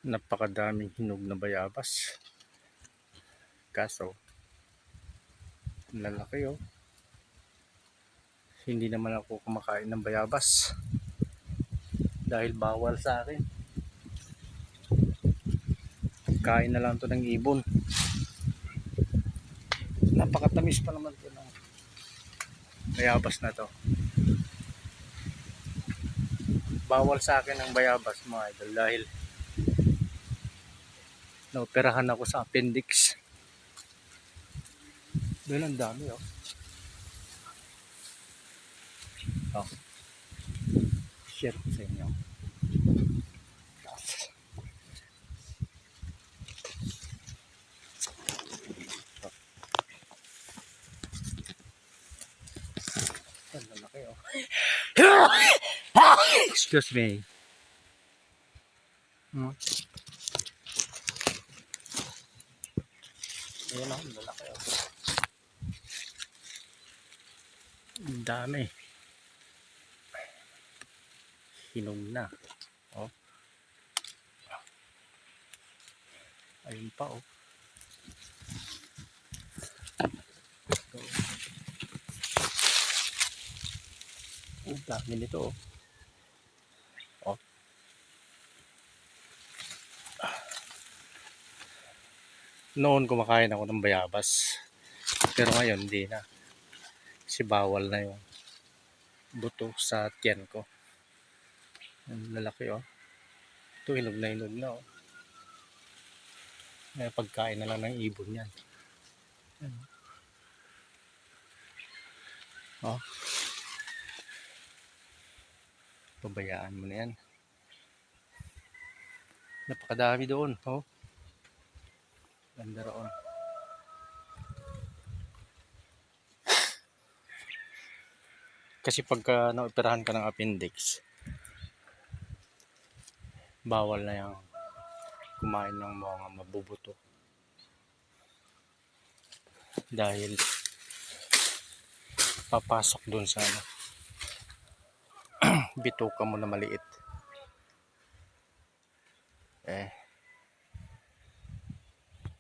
Napakadaming hinog na bayabas. Kaso lalaki oh. Hindi naman ako kumakain ng bayabas dahil bawal sa akin. Kain na lang to ng ibon. Napakatamis pa naman to ng bayabas na to. Bawal sa akin ang bayabas mga idol dahil naoperahan ako sa appendix. Doon ang dami oh. Oh. Share ko sa inyo. Ang lalaki oh. Excuse me. Ayan oh, ang lalaki oh. Ang dami. Hinog na. Oh. Ayun pa oh. Ang dami nito oh. Oh. Noon kumakain ako ng bayabas. Pero ngayon hindi na. Kasi bawal na yung buto sa tiyan ko. Ang lalaki oh. Ito hinog na oh. May pagkain na lang ng ibon yan. Oh. Pabayaan mo na yan. Napakadami doon oh. Ganda roon. Kasi pagka naoperahan ka ng appendix, bawal na yung kumain ng mga mabubuto. Dahil papasok dun sa bituka mo na maliit.